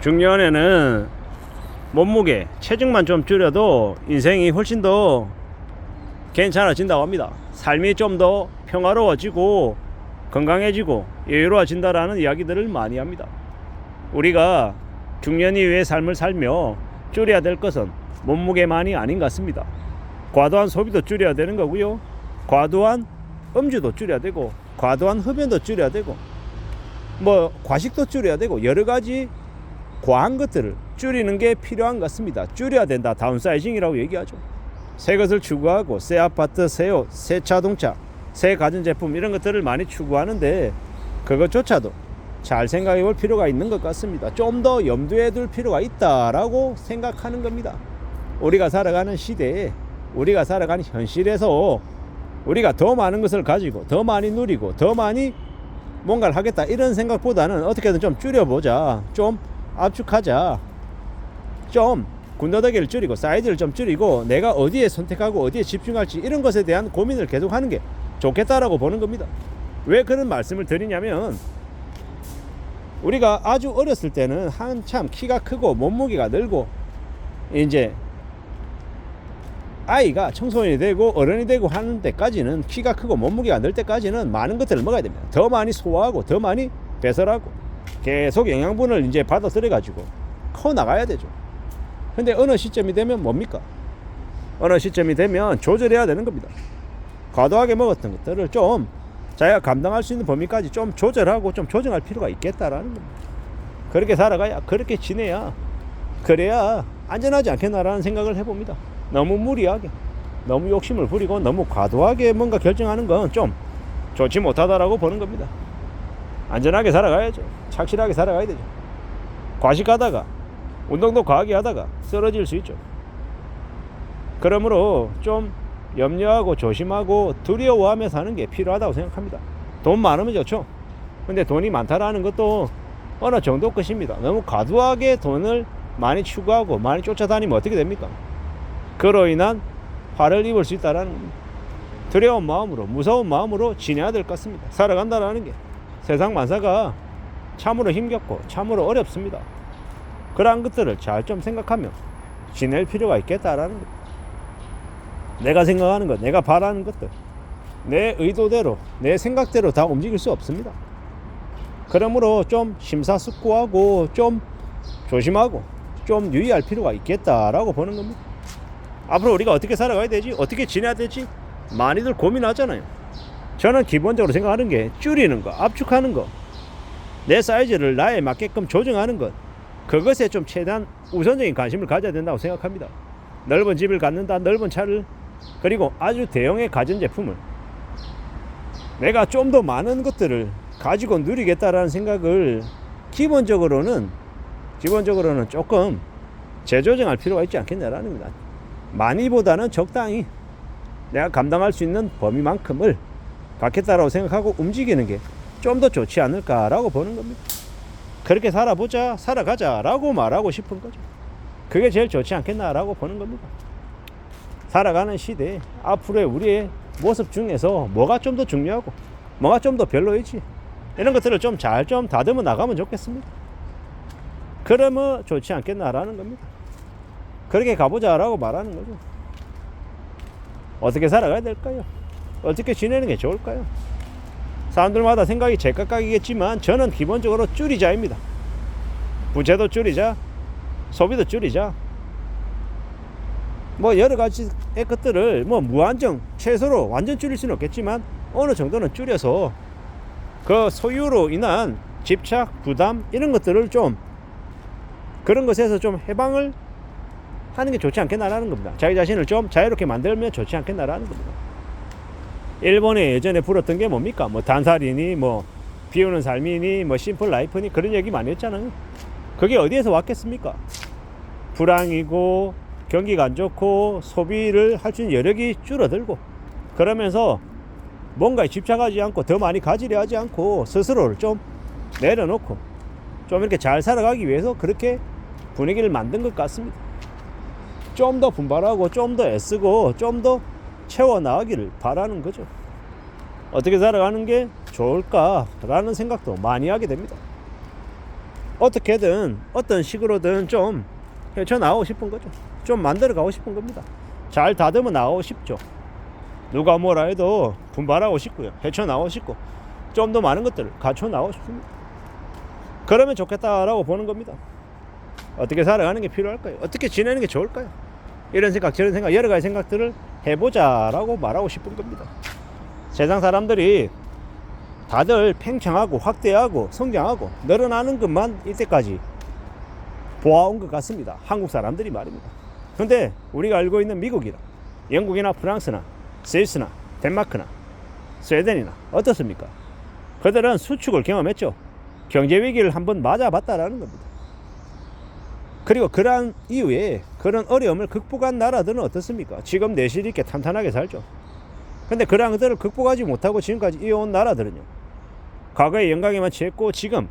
중년에는 몸무게, 체중만 좀 줄여도 인생이 훨씬 더 괜찮아진다고 합니다. 삶이 좀 더 평화로워지고 건강해지고 여유로워진다라는 이야기들을 많이 합니다. 우리가 중년 이후의 삶을 살며 줄여야 될 것은 몸무게만이 아닌 것 같습니다. 과도한 소비도 줄여야 되는 거고요. 과도한 음주도 줄여야 되고, 과도한 흡연도 줄여야 되고, 뭐 과식도 줄여야 되고, 여러 가지 과한 것들을 줄이는 게 필요한 것 같습니다. 줄여야 된다. 다운사이징이라고 얘기하죠. 새 것을 추구하고 새 아파트, 새 옷, 새 자동차, 새 가전제품 이런 것들을 많이 추구하는데 그것조차도 잘 생각해 볼 필요가 있는 것 같습니다. 좀 더 염두에 둘 필요가 있다라고 생각하는 겁니다. 우리가 살아가는 시대에, 우리가 살아가는 현실에서 우리가 더 많은 것을 가지고 더 많이 누리고 더 많이 뭔가를 하겠다 이런 생각보다는 어떻게든 좀 줄여보자, 좀 압축하자, 좀 군더더기를 줄이고 사이즈를 좀 줄이고 내가 어디에 선택하고 어디에 집중할지 이런 것에 대한 고민을 계속하는 게 좋겠다라고 보는 겁니다. 왜 그런 말씀을 드리냐면, 우리가 아주 어렸을 때는 한참 키가 크고 몸무게가 늘고 이제 아이가 청소년이 되고 어른이 되고 하는 데까지는, 키가 크고 몸무게가 늘 때까지는 많은 것들을 먹어야 됩니다. 더 많이 소화하고 더 많이 배설하고 계속 영양분을 이제 받아들여 가지고 커 나가야 되죠. 근데 어느 시점이 되면 뭡니까? 어느 시점이 되면 조절해야 되는 겁니다. 과도하게 먹었던 것들을 좀 자기가 감당할 수 있는 범위까지 좀 조절하고 좀 조정할 필요가 있겠다라는 겁니다. 그렇게 살아가야, 그렇게 지내야, 그래야 안전하지 않겠나라는 생각을 해봅니다. 너무 무리하게, 너무 욕심을 부리고 너무 과도하게 뭔가 결정하는 건 좀 좋지 못하다라고 보는 겁니다. 안전하게 살아가야죠. 착실하게 살아가야 되죠. 과식하다가 운동도 과하게 하다가 쓰러질 수 있죠. 그러므로 좀 염려하고 조심하고 두려워하며 사는 게 필요하다고 생각합니다. 돈 많으면 좋죠. 근데 돈이 많다라는 것도 어느 정도 것입니다. 너무 과도하게 돈을 많이 추구하고 많이 쫓아다니면 어떻게 됩니까? 그로 인한 화를 입을 수 있다는 겁니다. 두려운 마음으로, 무서운 마음으로 지내야 될 것 같습니다. 살아간다라는 게 세상 만사가 참으로 힘겹고 참으로 어렵습니다. 그러한 것들을 잘 좀 생각하며 지낼 필요가 있겠다라는 겁니다. 내가 생각하는 것, 내가 바라는 것들, 내 의도대로, 내 생각대로 다 움직일 수 없습니다. 그러므로 좀 심사숙고하고 좀 조심하고 좀 유의할 필요가 있겠다라고 보는 겁니다. 앞으로 우리가 어떻게 살아가야 되지? 어떻게 지내야 되지? 많이들 고민하잖아요. 저는 기본적으로 생각하는 게 줄이는 거, 압축하는 거, 내 사이즈를 나에 맞게끔 조정하는 것, 그것에 좀 최대한 우선적인 관심을 가져야 된다고 생각합니다. 넓은 집을 갖는다, 넓은 차를, 그리고 아주 대형의 가전제품을, 내가 좀 더 많은 것들을 가지고 누리겠다라는 생각을 기본적으로는 조금 재조정할 필요가 있지 않겠냐라는 겁니다. 많이보다는 적당히 내가 감당할 수 있는 범위만큼을 갖겠다라고 생각하고 움직이는 게 좀 더 좋지 않을까라고 보는 겁니다. 그렇게 살아보자, 살아가자라고 말하고 싶은 거죠. 그게 제일 좋지 않겠나라고 보는 겁니다. 살아가는 시대에 앞으로의 우리의 모습 중에서 뭐가 좀 더 중요하고 뭐가 좀 더 별로이지, 이런 것들을 좀 잘 좀 다듬어 나가면 좋겠습니다. 그러면 좋지 않겠나라는 겁니다. 그렇게 가보자라고 말하는 거죠. 어떻게 살아가야 될까요? 어떻게 지내는 게 좋을까요? 사람들마다 생각이 제각각이겠지만 저는 기본적으로 줄이자입니다. 부채도 줄이자, 소비도 줄이자, 뭐 여러 가지 것들을 뭐 무한정 최소로 완전 줄일 수는 없겠지만 어느 정도는 줄여서 그 소유로 인한 집착, 부담 이런 것들을 좀, 그런 것에서 좀 해방을 하는 게 좋지 않겠나라는 겁니다. 자기 자신을 좀 자유롭게 만들면 좋지 않겠나라는 겁니다. 일본에 예전에 불었던 게 뭡니까? 뭐 단살이니, 뭐 비우는 삶이니, 뭐 심플 라이프니, 그런 얘기 많이 했잖아요. 그게 어디에서 왔겠습니까? 불황이고 경기가 안 좋고 소비를 할 수 있는 여력이 줄어들고, 그러면서 뭔가에 집착하지 않고 더 많이 가지려 하지 않고 스스로를 좀 내려놓고 좀 이렇게 잘 살아가기 위해서 그렇게 분위기를 만든 것 같습니다. 좀 더 분발하고 좀 더 애쓰고 좀 더 채워나가기를 바라는 거죠. 어떻게 살아가는 게 좋을까라는 생각도 많이 하게 됩니다. 어떻게든 어떤 식으로든 좀 헤쳐나오고 싶은 거죠. 좀 만들어 가고 싶은 겁니다. 잘 다듬어 나오고 싶죠. 누가 뭐라 해도 분발하고 싶고요. 헤쳐나오고 싶고 좀 더 많은 것들을 갖춰 나오고 싶습니다. 그러면 좋겠다라고 보는 겁니다. 어떻게 살아가는 게 필요할까요? 어떻게 지내는 게 좋을까요? 이런 생각 저런 생각 여러 가지 생각들을 해보자라고 말하고 싶은 겁니다. 세상 사람들이 다들 팽창하고 확대하고 성장하고 늘어나는 것만 이때까지 보아온 것 같습니다. 한국 사람들이 말입니다. 근데 우리가 알고 있는 미국이나 영국이나 프랑스나 스위스나 덴마크나 스웨덴이나 어떻습니까? 그들은 수축을 경험했죠. 경제 위기를 한번 맞아봤다라는 겁니다. 그리고 그러한 이후에 그런 어려움을 극복한 나라들은 어떻습니까? 지금 내실 있게 탄탄하게 살죠. 근데 그러한 것들을 극복하지 못하고 지금까지 이어온 나라들은요, 과거의 영광에만 취했고 지금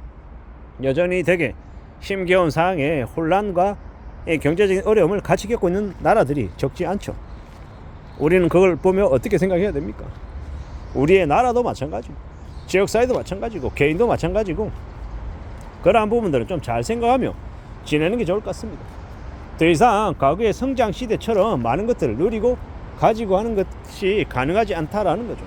여전히 되게 힘겨운 상황에 혼란과 경제적인 어려움을 같이 겪고 있는 나라들이 적지 않죠. 우리는 그걸 보며 어떻게 생각해야 됩니까? 우리의 나라도 마찬가지고 지역 사회도 마찬가지고 개인도 마찬가지고 그러한 부분들은 좀 잘 생각하며 지내는 게 좋을 것 같습니다. 더 이상 과거의 성장 시대처럼 많은 것들을 누리고 가지고 하는 것이 가능하지 않다라는 거죠.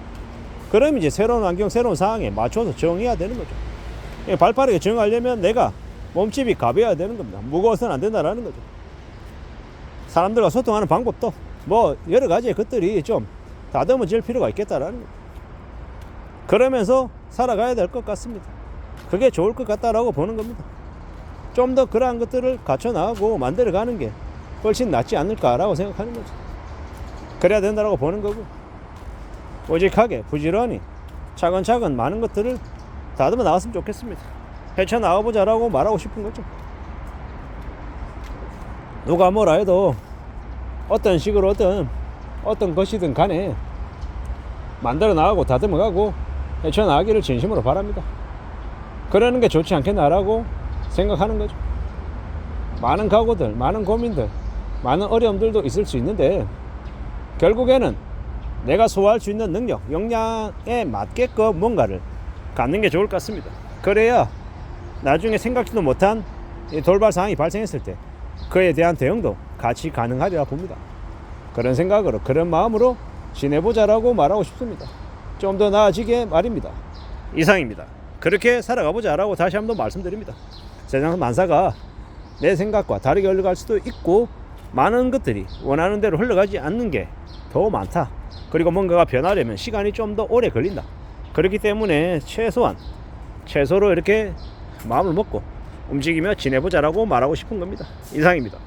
그럼 이제 새로운 환경, 새로운 상황에 맞춰서 정해야 되는 거죠. 발빠르게 정하려면 내가 몸집이 가벼워야 되는 겁니다. 무거워서는 안 된다라는 거죠. 사람들과 소통하는 방법도 뭐 여러 가지의 것들이 좀 다듬어질 필요가 있겠다라는 거죠. 그러면서 살아가야 될 것 같습니다. 그게 좋을 것 같다라고 보는 겁니다. 좀 더 그러한 것들을 갖춰 나가고 만들어가는 게 훨씬 낫지 않을까라고 생각하는 거죠. 그래야 된다라고 보는 거고, 오직하게 부지런히 차근차근 많은 것들을 다듬어 나갔으면 좋겠습니다. 헤쳐나가보자라고 말하고 싶은 거죠. 누가 뭐라 해도 어떤 식으로든 어떤 것이든 간에 만들어 나가고 다듬어가고 헤쳐나가기를 진심으로 바랍니다. 그러는 게 좋지 않겠나라고 생각하는 거죠. 많은 각오들, 많은 고민들, 많은 어려움들도 있을 수 있는데 결국에는 내가 소화할 수 있는 능력, 역량에 맞게끔 뭔가를 갖는 게 좋을 것 같습니다. 그래야 나중에 생각지도 못한 돌발 상황이 발생했을 때 그에 대한 대응도 같이 가능하리라 봅니다. 그런 생각으로, 그런 마음으로 지내보자라고 말하고 싶습니다. 좀 더 나아지게 말입니다. 이상입니다. 그렇게 살아가보자라고 다시 한번 말씀드립니다. 세상 만사가 내 생각과 다르게 흘러갈 수도 있고 많은 것들이 원하는 대로 흘러가지 않는 게 더 많다. 그리고 뭔가가 변하려면 시간이 좀 더 오래 걸린다. 그렇기 때문에 최소로 이렇게 마음을 먹고 움직이며 지내보자라고 말하고 싶은 겁니다. 이상입니다.